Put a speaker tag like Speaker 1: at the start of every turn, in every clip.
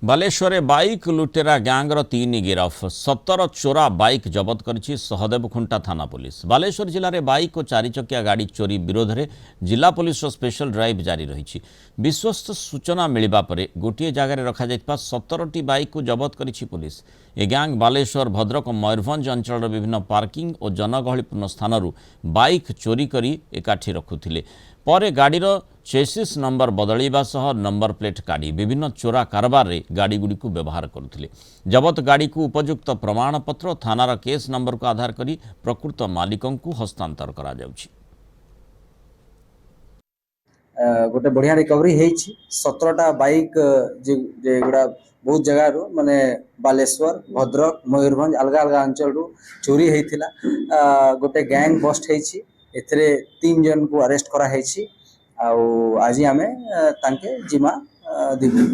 Speaker 1: Baleshwar bike लुटेरा गैंगर 3 गिरफ 17 चोरा bike जबत करिछि सहदेवखुंटा थाना पुलिस। बालेश्वर जिले में बाइक और 4 चकिया गाड़ी चोरी विरोध में जिला पुलिस स्पेशल ड्राइव जारी रही। विश्वस्त सूचना मिलवा पर गोटे जगार रखा 17टी बाइक को जबत करिछि police. A gang Baleshwar Bhadrak Mayurbhanj अंचल विभिन्न पार्किंग और जनगहलीपूर्ण स्थानरू बाइक चोरी करी एकाठी रखुथिले। पर गाड़ीर चेसिस नंबर बदलवा सह नंबर प्लेट काढ़ी विभिन्न चोरा कारबार रे गाड़ी गुड़ी को व्यवहार करुथिले। जबत गाड़ी को उपयुक्त प्रमाणपत्र थानार केस नंबर को आधार करी प्रकृत मालिकों को हस्तांतर करा जाउछि।
Speaker 2: गोटे बढ़िया रिकवरी है 17टा बाइक जेगुड़ा बहुत जगार माने बालेश्वर भद्रक मयूरभंज अलग अलग अंचल चोरी होता। गोटे गैंग बस्ट होती 3 जन को अरेस्ट करा आज आम तांके जिमा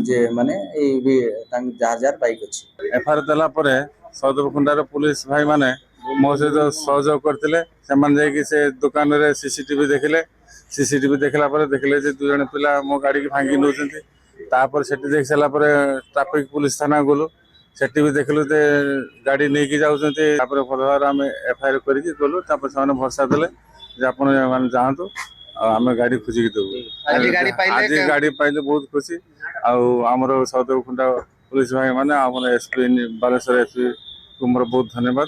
Speaker 2: जे माने जार जार बाइक अच्छी
Speaker 3: एफआईआर देला परे सहदेवखुंडार पुलिस भाई माने मो सहित सहयोग करते से दुकान रे सीसीटीवी देखले। सीसीटीवी देखला पर देखले जे 2 जन पिला मो गाड़ी की भांगी नौचंती। तापर सेठी देख सारा पर ट्रैफिक पुलिस थाना गलु सेठी भी देखलु जे गाड़ी नहीं जाउचंती। तापर फरवार आम एफआईआर करिकि गलु। तापर साने भरोसा देले जे आपण माने जाहंतु आम गाड़ी खोजिक देबु। आज गाड़ी पाइले बहुत खुशी। आमर सहदेवखुंडा पुलिस भाई माने आमर एसपी बालेश्वर एसपी को मोर बहुत धन्यवाद।